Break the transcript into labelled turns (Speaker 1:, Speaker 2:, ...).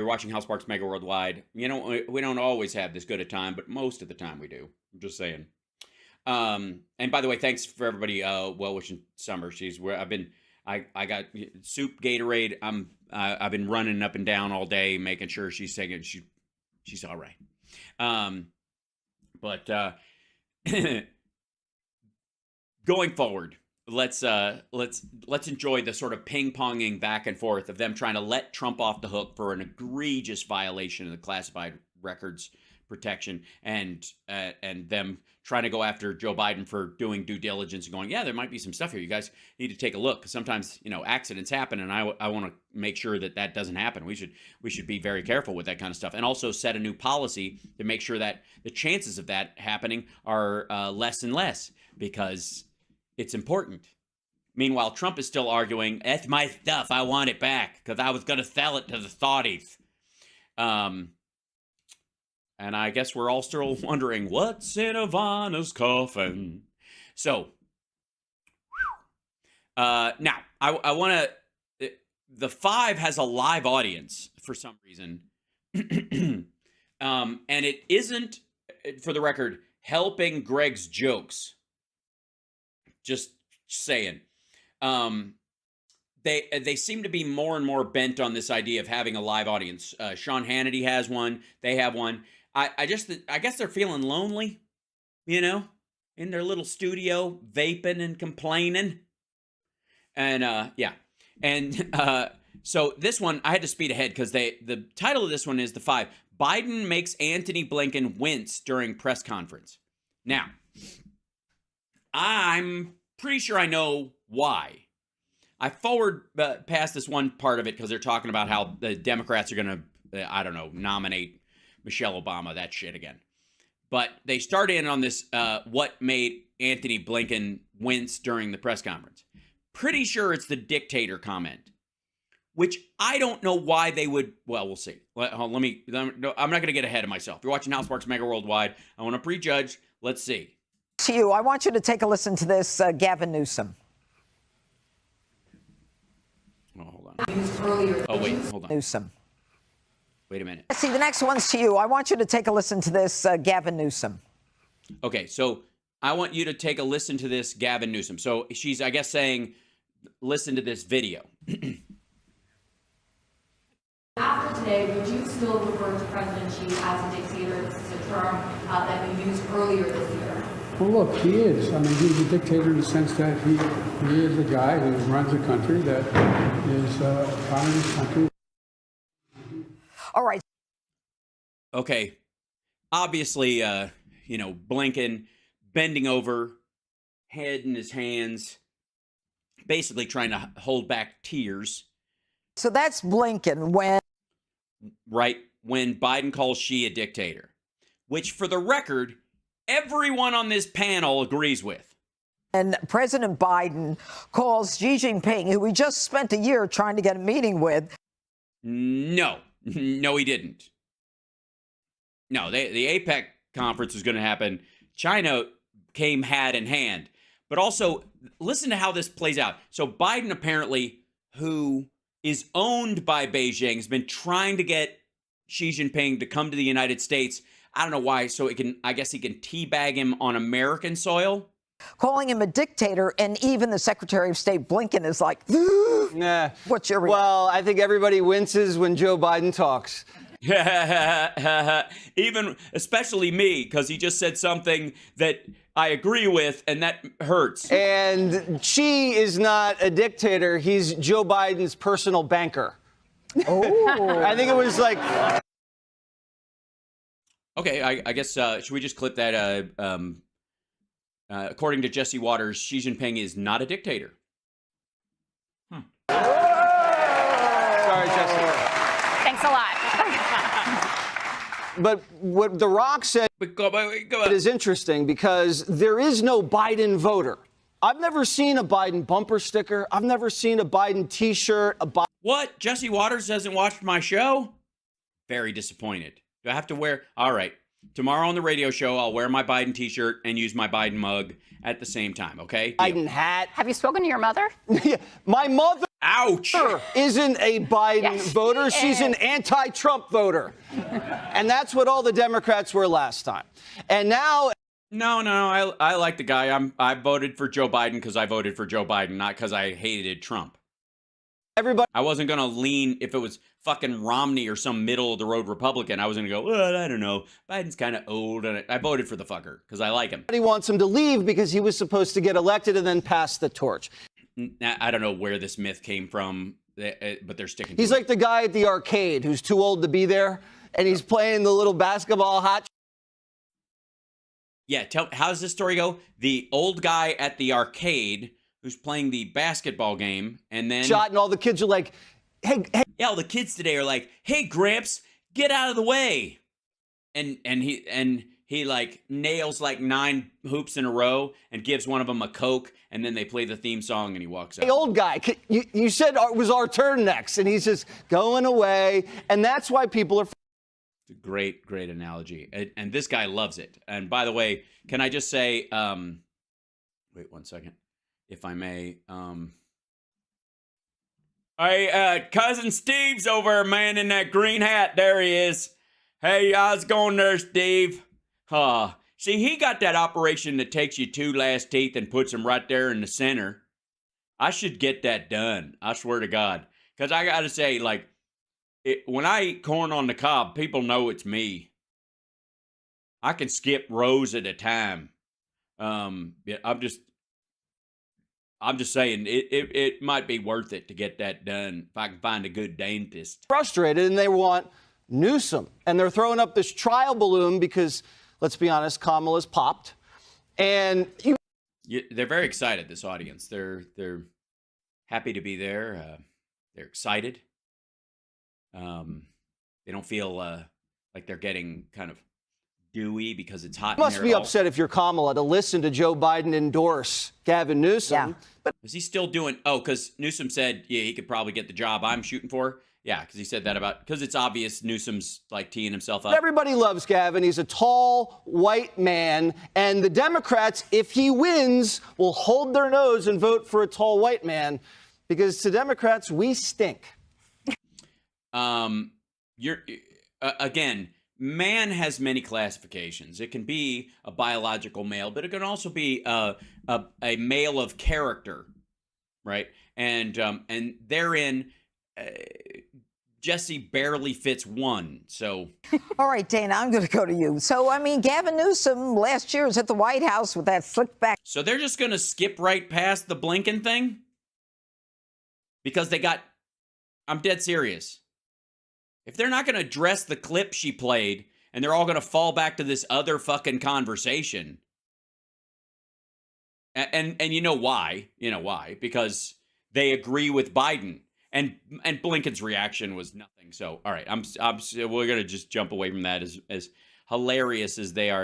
Speaker 1: You're watching House Sparks Mega Worldwide. You know, we don't always have this good a time, but most of the time we do. I'm just saying. And by the way, thanks for everybody well wishing Summer. She's where I've been. I got soup, Gatorade. I've been running up and down all day, making sure she's taking. She's all right. But going forward, let's enjoy the sort of ping-ponging back and forth of them trying to let Trump off the hook for an egregious violation of the classified records protection, and them trying to go after Joe Biden for doing due diligence and going, yeah, there might be some stuff here. You guys need to take a look, because sometimes, you know, accidents happen, and I want to make sure that that doesn't happen. We should be very careful with that kind of stuff, and also set a new policy to make sure that the chances of that happening are less and less, because it's important. Meanwhile, Trump is still arguing, that's my stuff, I want it back, because I was going to sell it to the Saudis. And I guess we're all still wondering, what's in Ivana's coffin? So, now, I want to... The Five has a live audience for some reason. And it isn't, for the record, helping Greg's jokes. Just saying. They seem to be more and more bent on this idea of having a live audience. Sean Hannity has one. They have one. I guess they're feeling lonely, you know, in their little studio, vaping and complaining. And, yeah. And so this one, I had to speed ahead because the title of this one is The Five. Biden makes Antony Blinken wince during press conference. Now, I'm pretty sure I know why. I forward past this one part of it because they're talking about how the Democrats are going to, I don't know, nominate Michelle Obama, that shit again. But they start in on this, what made Antony Blinken wince during the press conference. Pretty sure it's the dictator comment, which I don't know why they would. Well, we'll see. I'm not going to get ahead of myself. You're watching House Sparks Mega Worldwide. I want to prejudge. Let's see.
Speaker 2: To you, I want you to take a listen to this, Gavin Newsom.
Speaker 1: Oh, hold on. Oh, wait, hold on.
Speaker 2: Newsom.
Speaker 1: Wait a minute.
Speaker 2: See, the next one's to you. I want you to take a listen to this, Gavin Newsom.
Speaker 1: Okay, so I want you to take a listen to this, Gavin Newsom. So she's, I guess, saying, listen to this video.
Speaker 3: After today, would you still refer to President Xi as a dictator? This is a term that we used earlier this year.
Speaker 4: Well, look, he is. I mean, he's a dictator in the sense that he is a guy who runs a country that is a communist country.
Speaker 2: All right.
Speaker 1: Okay. Obviously, you know, Blinken bending over, head in his hands, basically trying to hold back tears.
Speaker 2: So that's Blinken when...
Speaker 1: Right, when Biden calls Xi a dictator, which, for the record, everyone on this panel agrees with.
Speaker 2: And President Biden calls Xi Jinping, who we just spent a year trying to get a meeting with.
Speaker 1: No, he didn't. No, the APEC conference was going to happen. China came hat in hand. But also, listen to how this plays out. So Biden apparently, who is owned by Beijing, has been trying to get Xi Jinping to come to the United States. I don't know why, so I guess he can teabag him on American soil.
Speaker 2: Calling him a dictator, and even the Secretary of State Blinken is like,
Speaker 5: nah.
Speaker 2: What's your reaction?
Speaker 5: Well, I think everybody winces when Joe Biden talks.
Speaker 1: Even, especially me, because he just said something that I agree with, and that hurts.
Speaker 5: And Xi is not a dictator. He's Joe Biden's personal banker.
Speaker 2: Oh.
Speaker 5: I think it was like...
Speaker 1: Okay, I guess, should we just clip that? According to Jesse Waters, Xi Jinping is not a dictator.
Speaker 5: Sorry, Jesse.
Speaker 6: Thanks a lot.
Speaker 5: But what The Rock said is interesting because there is no Biden voter. I've never seen a Biden bumper sticker. I've never seen a Biden T-shirt.
Speaker 1: What? Jesse Waters hasn't watched my show? Very disappointed. Do I have to wear? All right. Tomorrow on the radio show, I'll wear my Biden t-shirt and use my Biden mug at the same time, okay?
Speaker 5: Biden hat.
Speaker 6: Have you spoken to your mother?
Speaker 5: My mother
Speaker 1: Ouch!
Speaker 5: isn't a Biden
Speaker 6: Yes,
Speaker 5: voter.
Speaker 6: she
Speaker 5: She's an
Speaker 6: is.
Speaker 5: anti-Trump voter. And that's what all the Democrats were last time. And now...
Speaker 1: No, I like the guy. I voted for Joe Biden because I voted for Joe Biden, not because I hated Trump.
Speaker 5: everybody...
Speaker 1: I wasn't going to lean, if it was fucking Romney or some middle-of-the-road Republican, I was going to go, well, I don't know. Biden's kind of old, and I voted for the fucker because I like him.
Speaker 5: Everybody wants him to leave because he was supposed to get elected and then pass the torch.
Speaker 1: I don't know where this myth came from, but they're sticking to
Speaker 5: He's
Speaker 1: it.
Speaker 5: like the guy at the arcade who's too old to be there, and he's playing the little basketball hot.
Speaker 1: Yeah, how does this story go? The old guy at the arcade who's playing the basketball game, and then...
Speaker 5: Shot, and all the kids are like, hey.
Speaker 1: Yeah, all the kids today are like, hey, Gramps, get out of the way. And he like nails like 9 hoops in a row and gives one of them a Coke, and then they play the theme song and he walks out.
Speaker 5: Hey, old guy, you said it was our turn next, and he's just going away, and that's why people are...
Speaker 1: It's a great analogy. And this guy loves it. And by the way, can I just say, wait 1 second, if I may. Hey, Cousin Steve's over, man, in that green hat. There he is. Hey, how's it going there, Steve? See, he got that operation that takes you 2 last teeth and puts them right there in the center. I should get that done. I swear to God. Because I got to say, like, when I eat corn on the cob, people know it's me. I can skip rows at a time. Yeah, I'm just saying it might be worth it to get that done if I can find a good dentist.
Speaker 5: Frustrated, and they want Newsom, and they're throwing up this trial balloon because, let's be honest, Kamala's popped, and
Speaker 1: they're very excited. This audience, they're happy to be there. They're excited. They don't feel like they're getting kind of dewy because it's hot.
Speaker 5: You must be upset if you're Kamala to listen to Joe Biden endorse Gavin Newsom.
Speaker 2: Yeah.
Speaker 5: But
Speaker 1: is he still doing? Oh, because Newsom said, yeah, he could probably get the job I'm shooting for. Yeah, because he said that because it's obvious Newsom's like teeing himself up.
Speaker 5: everybody loves Gavin. He's a tall, white man. And the Democrats, if he wins, will hold their nose and vote for a tall, white man. Because to Democrats, we stink.
Speaker 1: Again, man has many classifications. It can be a biological male, but it can also be a male of character, right? And therein, Jesse barely fits one. So,
Speaker 2: All right, Dana, I'm going to go to you. So, I mean, Gavin Newsom last year was at the White House with that slick back.
Speaker 1: so they're just going to skip right past the Blinken thing because I'm dead serious. If they're not going to address the clip she played and they're all going to fall back to this other fucking conversation, and you know why? You know why? Because they agree with Biden, and Blinken's reaction was nothing. So, all right, we're going to just jump away from that as hilarious as they are.